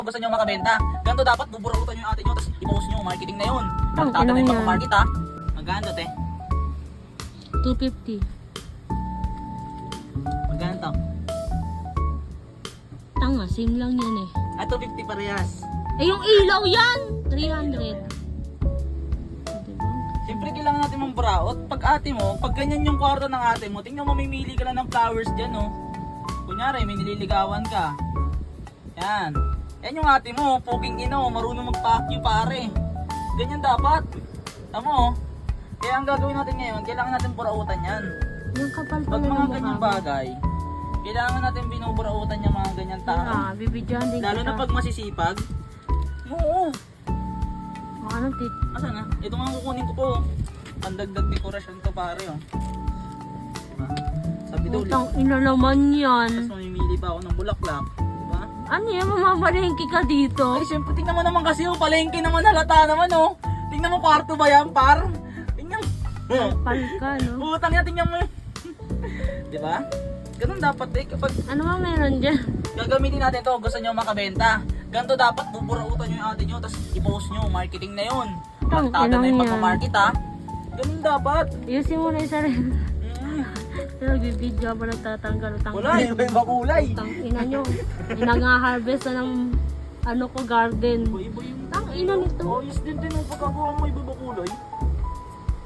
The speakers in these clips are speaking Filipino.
Gusto nyo makabenta. Ganito dapat buburautan nyo yung ate nyo, tapos i-post nyo, marketing na yun. Tatalo ilang yung yan? pag-market ha. Magkano te? 250. Magkano to? Tanga, same lang yan eh. Ah, 250 parehas. Eh yung ilaw yan! 300. Diba? Siyempre kailangan natin mamburaot. Pag ate mo, pag ganyan yung kwarto ng ate mo, tingnan mo mamimili ka lang ng flowers dyan oh. Kunyari, may nililigawan ka. Yan. Yan yung ate mo, puging ino, marunong mag-vacuum pare. Ganyan dapat. Tama oh. Kaya ang gagawin natin ngayon, kailangan natin burautan yan. Yung kapal Pag pala mga ng ganyang mukha. bagay, kailangan natin binuburautan yung mga ganyan tao. Ah, bibidyohan din Lalo na kita. pag masisipag. Oo. Ano tit? Asan na? Ito nga kukunin ko po. Pandagdag dekorasyon to pare oh. Diba? Sabi daw, Utang ina naman yan. tapos mamimili pa ako ng bulaklak. Diba? Ano yan, mamamalengke ka dito? Ay, siyempre, tingnan mo naman kasi, oh, palengke naman, halata naman, oh. Tingnan mo, kwarto ba yan, par? Tingnan mo. Kapal ka, no? Utang niya, tingnan mo. Diba? Ganun dapat, eh. Kapag Ano ba meron dyan? gagamitin natin to, gusto nyo makabenta. Ganito dapat, buburautan nyo yung ate nyo, tapos i-post nyo, marketing na yun. Plantado na yung yan. pagmamarket, ha. Ganun dapat. Ayusin mo na isa rin. Mm. Pero nagbibidyo ba nagtatanggal? Wala, iba-iba kulay. Tang ina nyo. Nang-harvest na ng ano ko garden. Iba yung Tang ina nito. ayos din din ang pagkagawa mo, iba-iba kulay.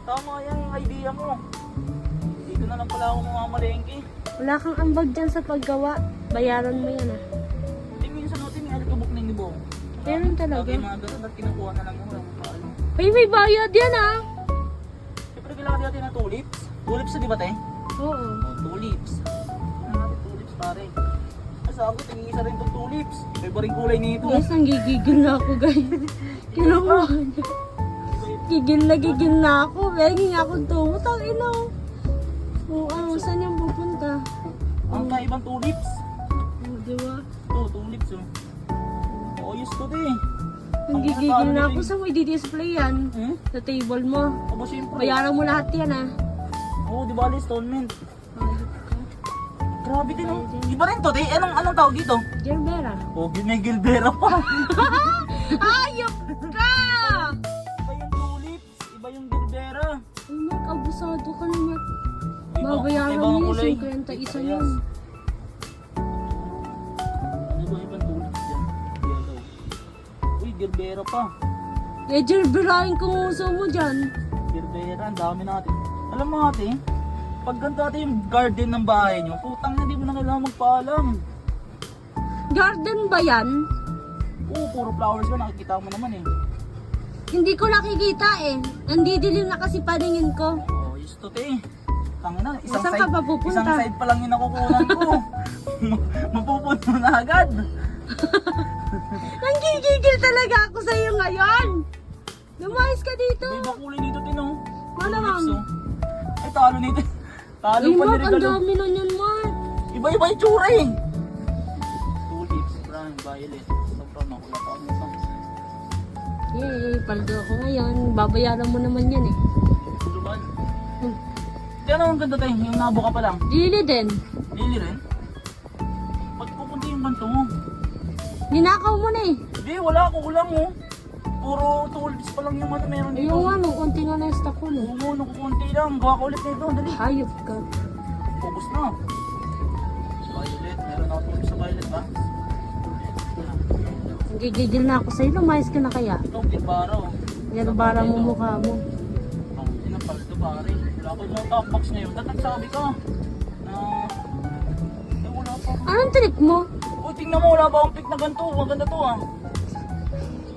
Tama yan yung idea mo. Dito na lang pala ako mamamalengke. Wala kang ambag dyan sa paggawa. Bayaran mo yan ah. Hindi minsan natin may alikabok na yung ibong. Meron talaga. Lagi mga ganun at kinukuha na lang mo lang. Ay, may bayad yan ah. Siyempre kailangan natin ng tulips. Tulips na di ba te? Oo. Oh, tulips. Ano natin tulips pare? Sabi, tingin isa rin itong tulips. Iba rin kulay nito. Guys, nanggigigil na ako guys. Kinuha niya. Gigil na ako. Bengi nga akong tungo. Tang ina. Oo, ano, saan yung pupunta? Ang kaibang tulips. Oo, diba? Ito, tulips oh. Oh, ayos to te. Nanggigigil na ako. Saan mo i-display yan? Hmm? Sa table mo. Aba siyempre. Bayaran mo lahat yan ah. Oo, di ba installment? Ayop ka. Grabe din oh. Iba rin to te. Anong tawag dito? Gerbera. Oh, may Gilbera pa. Ayop ka! Iba yung tulips. Iba yung Gilbera. Ay, Mark, abusado ka naman. Iba- Babayaran ibang mo kulay. yung 51 Yes. yun. Ano ba ibang tulips dyan? Yellow. Uy, Gilbera pa. Eh, gerberahin kung uso mo dyan. Gilbera, ang dami natin. Alam mo ate, pag ganito ate yung garden ng bahay nyo, putang na di mo na kailangan magpaalam. Garden ba yan? Oo, puro flowers ka, nakikita mo naman eh. Hindi ko nakikita eh. Nandidilim na kasi paningin ko. Oh, yus to te. Tangina, isang Saan side, ka ba pupunta? isang side pa lang yung nakukunan ko. Mapupunta na agad. Nanggigigil talaga ako sa iyo ngayon. Lumayas ka dito. Iba kulay dito tino. Malamang. Ay, talo nito. Talo Ay, pa Mark, ang nirigalo. dami na niyan, Mark. Iba-iba yung tsura eh. Tulips, brown, violet. Sobrang nakula pa ako. Yay, paldo ako ngayon. Babayaran mo naman yan eh. Tuluban. Diyan ang ganda tayo, yung nabuka pa lang. Lili din. Lili rin. Ba't pupunta yung banto mo? Ninakaw mo na eh. Hindi, wala ako, ulam mo. Puro tulips pa lang yung ano meron dito. Yung ano, konti nga na stock ko no. Oo, nakukunti lang. Gawa ko ulit nito, dali. Hayop ka. Focus na. Violet, meron ako tulips sa violet ba? Nagigigil na ako sa'yo. Lumayas ka na kaya. Ito, Gilbara oh. Yerbara mo mukha mo. Ang inapal ito pare. Wala ko yung top box ngayon. Dahil nagsabi ka na... Eh, wala pa. Anong trick mo? Uy, tingnan mo, wala pa akong pick na ganito. Maganda to ah.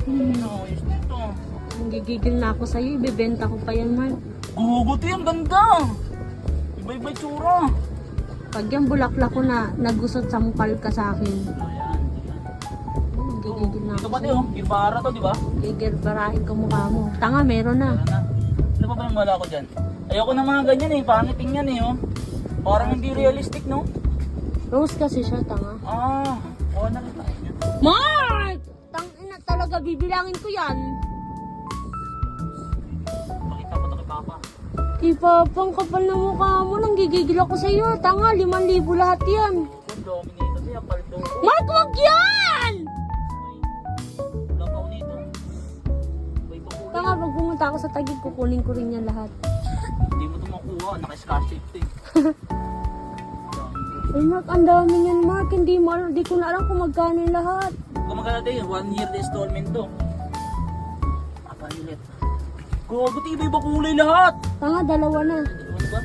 Ano, ayos dito. Nagigigil na ako sa'yo. Ibebenta ko pa yan, Mark. Guguti, ang ganda. Iba-iba yung tsura. Pag yung bulaklak ko na nagusot sampal ka sa akin. Ayan. Nagigigil na Ito ako pati sa'yo. oh, Gilbara to, di ba? Gigerbarahin ko mukha mo. Tanga, meron na. Meron na. Ano pa ba yung wala ko dyan? Ayoko na mga ganyan eh, pangiting yan eh oh. Parang hindi realistic no? Rose kasi siya, tanga. Ah, kuha na rin tayo niya. Mark! Tangina talaga, bibilangin ko yan. Pakita ko to kay Papa. Di papang kapal na mukha mo. Nanggigigil ako sa'yo. Tanga, 5,000 lahat yan. Kung dominate siya, paldo. Mark, wag yan! Ay, Tanga, pag pumunta ako sa Taguig, kukunin ko rin yan lahat. Hindi mo ito makuha. Naka-scratch tape eh. Ay, Mark, ang dami niyan, Mark. Hindi ko na alam kung magkano yung lahat. Kung magkano tayo, 1 year na installment to. Ulit. Gogo, iba-iba kulay lahat. Tanga, dalawa na. Ano ba?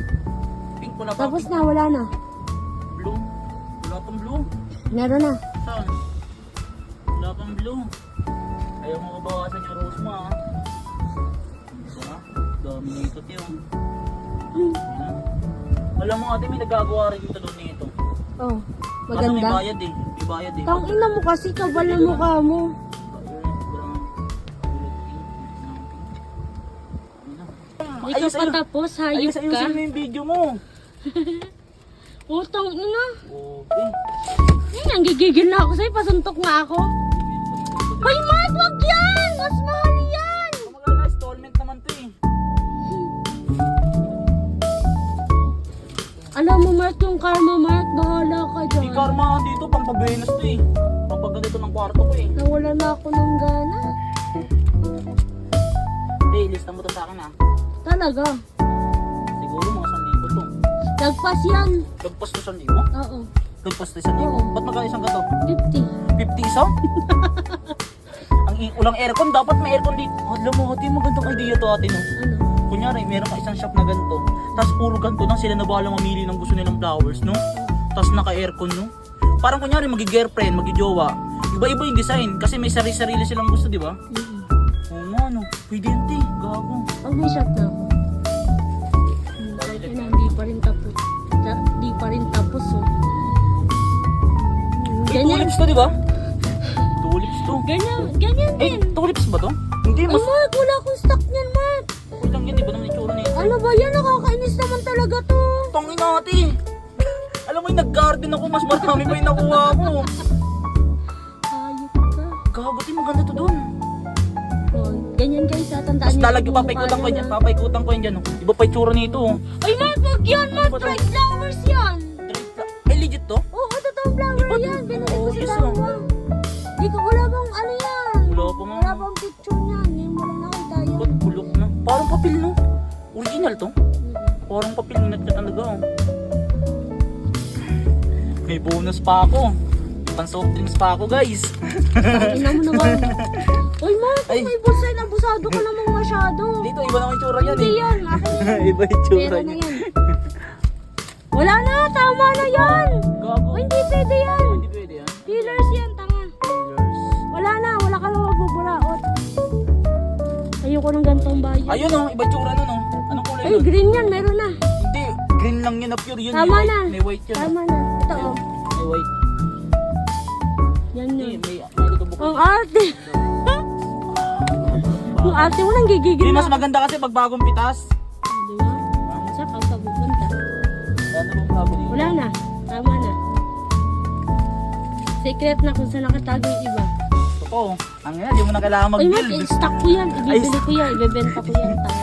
Pink pala pa. Tapos na, wala na. Blue. Wala pang blue. Meron na. Saan? Wala pang blue. Ayaw mo mabawasan yung rose mo ah. Diba? Dami nito tiyo. Alam mo ate, may nagagawa rin yung talon nito. Oh, Kaso may maganda. bayad eh. May bayad eh. Tang ina mo kasi, kabal ng mukha mo. Hindi ka pa tapos, hayop ka. Ayusin mo yung video mo. Utang ina. Okay. Ang gigigil na ako sa'yo, pasuntok nga ako. Hoy, Mark, wag yan! Mas mahal yan! Magkano installment naman to eh. Alam mo, Mark, yung karma, Mark, bahala ka Di dyan. karma dito, pampabenas to eh. Pampaganito ng kwarto ko eh. Nawala na ako ng gana. Hindi, lista mo to sa akin ah. Talaga. Siguro mga 1,000 to. Lagpas yan. Lagpas to 1,000? Oo. Lagpas to 1,000? Oo. Ba't magkano isang gato? 50. 50 isa? Ulang aircon, dapat may aircon dito. Alam mo, ate, magandang idea to ate no. Ano? Kunyari, meron ka isang shop na ganito. Tapos puro ganito lang sila na bahala mamili ng gusto nilang flowers, no? Tapos naka-aircon, no? Parang kunyari, magi-girlfriend, magi-jowa. Iba-iba yung design kasi may sarili-sarili silang gusto, di ba? Oo nga, no? Pwede yun, te. Gago. Pag may shot na ako. Hindi pa rin tapos. Hindi pa rin tapos, oh. May tulips to, di ba? Tulips to. Ganyan Eh, din. tulips ba to? Hindi, Ay, mas... Mark, wala akong stock niyan, Mark. Okay lang yun, di ba naman itsura nito? Ano ba yan? Nakakainis naman talaga to. Tangin na, ate. Alam mo yung nag-garden ako, mas marami pa yung nakuha ako. Hayop ka. Gago, te, maganda to dun. Oh, ganyan guys, tandaan Tapos niyo. lalagyan, papaikutan ko yan, papaikutan ko yan dyan. Oh. Iba pa itsura nito. Oh. Ay, Mark, wag yan, Mark. Ano ba to? Dried flowers yan. Eh, legit to? Oo, totoong flower Iba- yan. Binili ko Oo, sa yes, tawa. Di ko, wala bang ano yan. Wala pa nga. Wala bang picture niyan. Ngayon mo lang nakita yun. Ba't bulok na? Parang papel, no? Original to? Parang papel na talaga. Oh. May bonus pa ako. May pan-soft drinks pa ako, guys. Ina mo naman. Uy, Mark, Ay. may bulsa yun. Abusado ka namang masyado. Dito, iba naman itsura yan Hindi eh. yan. Akin yan. Iba itsura Pera na niya. yan. Wala na. Tama na yan. Gago. Uy, hindi pwede yan. Hindi pwede yan. Dealers yan, tanga. Tailors. Wala na. Wala ka na mabuburaot. Ayoko ng gantong bayan. Ayun oh, iba itsura nun oh. Anong kulay Ay, nun? green yan. Meron na. Hindi, green lang yun na pure yun. Tama may white, na. May white yun. Tama na. Ito, oh. May white. Yan Hindi, yun. may tutubok. Ang arte. Ang arte mo nang gigigil Hindi, na. mas maganda kasi pag bagong pitas. Di ba? Sa pagkabupunta. Ano bang bago dito? Wala na. Tama na. Secret na kung saan nakatago yung iba. Totoo. Ang yan, di mo na kailangan Ay, mag-build. Mark, stock ko yan. Ibibili ko yan. Ibebenta ko yan. Tanga.